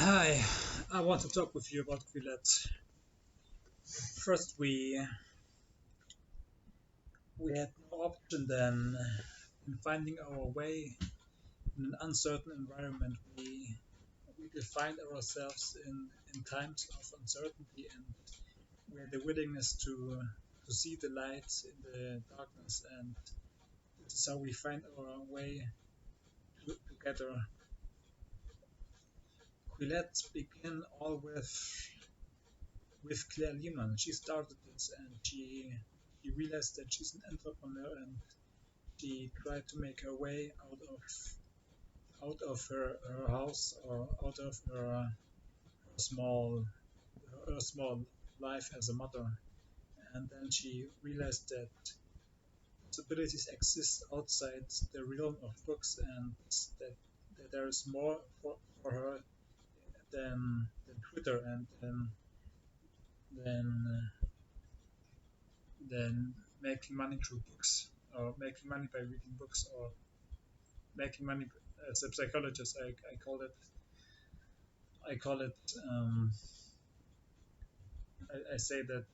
Hi, I want to talk with you about Quillette. First, we had no option than in finding our way in an uncertain environment. We defined ourselves in times of uncertainty, and we had the willingness to see the light in the darkness, and this is how we find our way together. Quillette began all with Claire Lehman. She started this, and she realized that she's an entrepreneur, and she tried to make her way out of her house, or out of small her small life as a mother. And then she realized that possibilities exist outside the realm of books, and that, that there is more for her than Twitter, and than than making money through books, or making money by reading books, or making money as a psychologist. I call it I say that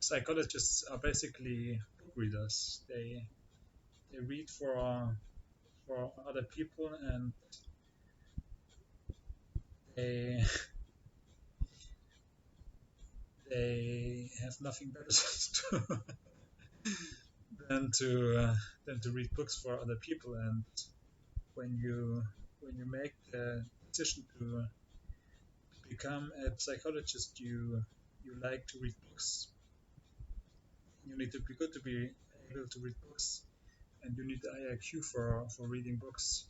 psychologists are basically book readers. They read for other people, and they they have nothing better to, than to than to read books for other people. And when you when you make the decision to become a psychologist, you like to read books. You need to be good to be able to read books, and you need the IIQ for reading books.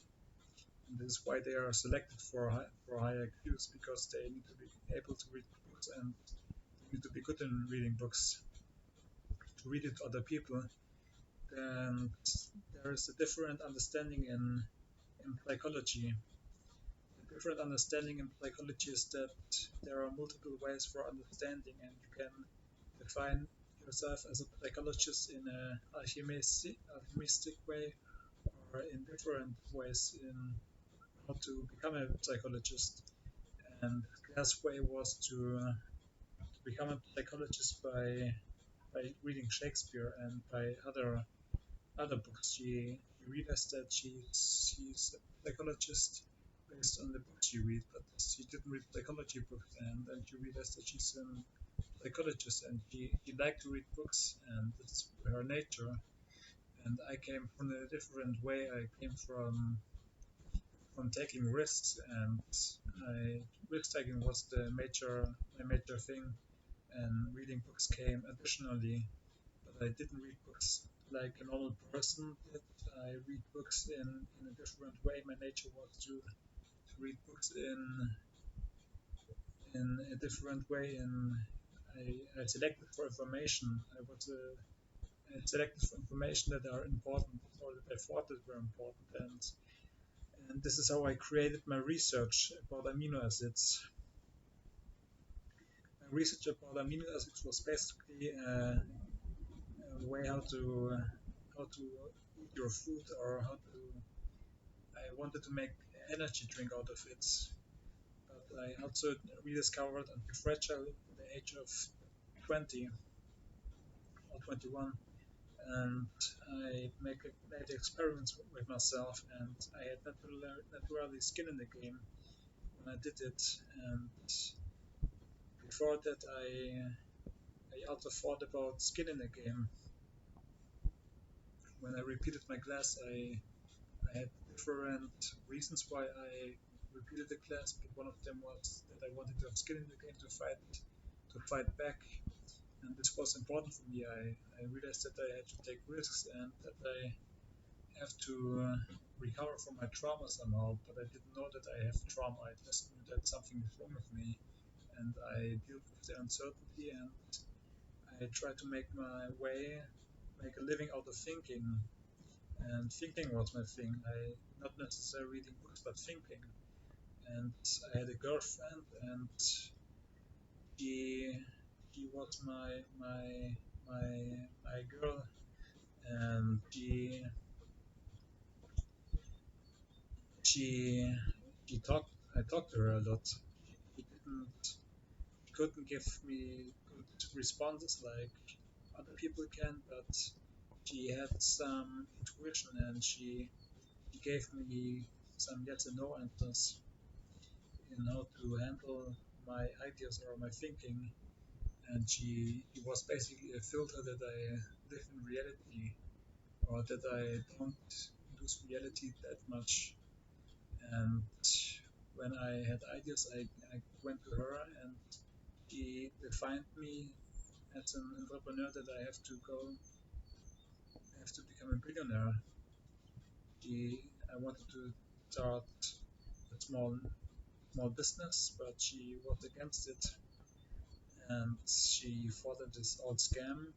And this is why they are selected for high IQs, because they need to be able to read books, and they need to be good in reading books to read it to other people. And there is a different understanding in psychology. The different understanding in psychology is that there are multiple ways for understanding, and you can define yourself as a psychologist in a alchemistic way, or in different ways in how to become a psychologist. And Claire's way was to become a psychologist by reading Shakespeare and by other books. She realized that she's a psychologist based on the books she read, but she didn't read psychology books, and then she realized that she's a psychologist, and she liked to read books, and it's her nature. And I came from a different way. I came from taking risks, and risk taking was my major thing, and reading books came additionally. But I didn't read books like a normal person did. I read books in a different way. My nature was to read books in a different way, and I selected for information. I selected for information that are important, or that I thought that were important, and this is how I created my research about amino acids. My research about amino acids was basically a way how to eat your food, or how to. I wanted to make energy drink out of it, but I also rediscovered anti-fragile at the age of 20 or 21, and made experiments with myself, and I had naturally skin in the game when I did it. And before that, I also thought about skin in the game. When I repeated my class, I had different reasons why I repeated the class, but one of them was that I wanted to have skin in the game to fight back, and this was important for me. I realized that I had to take risks, and that I have to recover from my trauma somehow, but I didn't know that I have trauma. I just knew that something is wrong with me, and I dealt with the uncertainty, and I tried to make my way, make a living out of thinking. And thinking was my thing. I not necessarily reading books, but thinking. And I had a girlfriend, and she she was my my girl, and she I talked to her a lot. She couldn't give me good responses like other people can, but she had some intuition and she gave me some yes and no answers in how to handle my ideas or my thinking. And it was basically a filter that I live in reality or that I don't lose reality that much. And when I had ideas, I went to her and she defined me as an entrepreneur that I have to become a billionaire. I wanted to start a small business, but she was against it, and she thought it is all scam,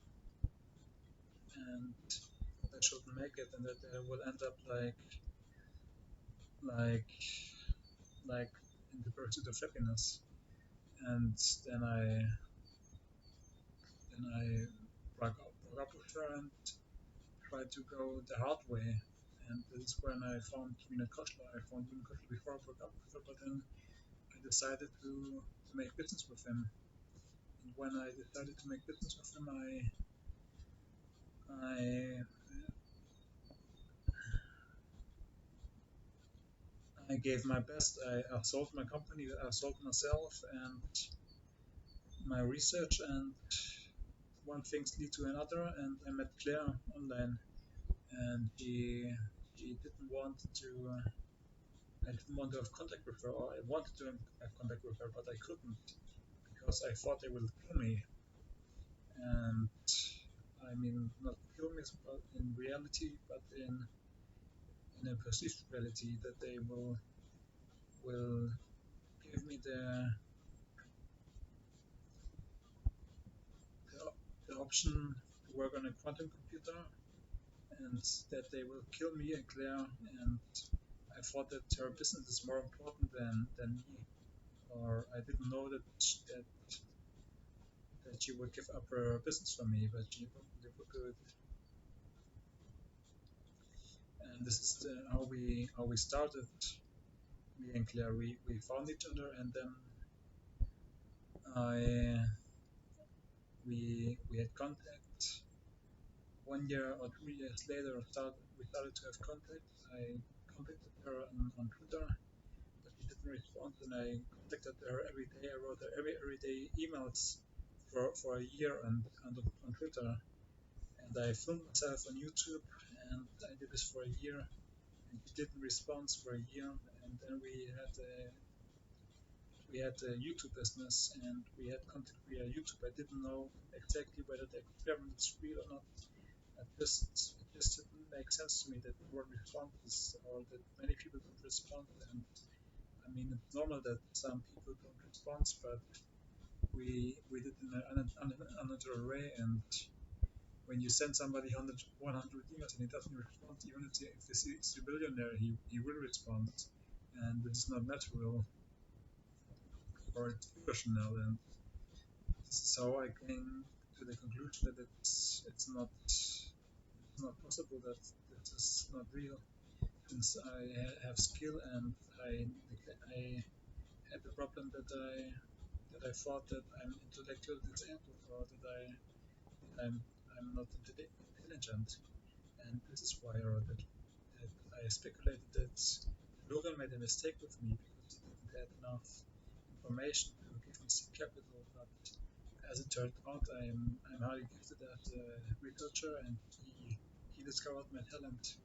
and that I shouldn't make it, and that I will end up like like in the pursuit of happiness. And then I broke up with her and tried to go the hard way. And this is when I found Vinod Khosla. I found Vinod Khosla before I broke up with her, but then I decided to make business with him. And when I decided to make business with him, I I gave my best. I sold my company, I sold myself and my research, and one things lead to another. And I met Claire online, and she didn't want to. I didn't want to have contact with her, or I wanted to have contact with her, but I couldn't because I thought they will kill me. And I mean, not kill me, but in reality, but in a perceived reality, that they will give me the, the option to work on a quantum computer, and that they will kill me and Claire. And I thought that her business is more important than me, or I didn't know that she would give up her business for me, but she probably would do it. And this is how we started. Me and Claire, we found each other, and then I we had contact. 1 year or 2 years later, we started to have contact. I contacted her on Twitter, but she didn't respond, and I contacted her every day. I wrote her every day emails for a year on Twitter, and I filmed myself on YouTube, and I did this for a year, and she didn't respond for a year, and then we had a YouTube business, and we had contact via YouTube. I didn't know exactly whether the experiment is real or not. It just didn't make sense to me that no one responds, or that many people don't respond. And I mean, it's normal that some people don't respond, but we did in another way. And when you send somebody 100 emails and he doesn't respond, even if he's a billionaire, he will respond. And this is not natural, or it's irrational. And this is how I came to the conclusion that it's not possible, that this is not real. Since I have skill, and I had the problem that I thought that I'm intellectually disabled, or that I'm not intelligent. And this is why I wrote it. That I speculated that Logan made a mistake with me because he didn't have enough information to give me seed capital. But as it turned out, I'm highly gifted as a researcher, and he discovered my talent.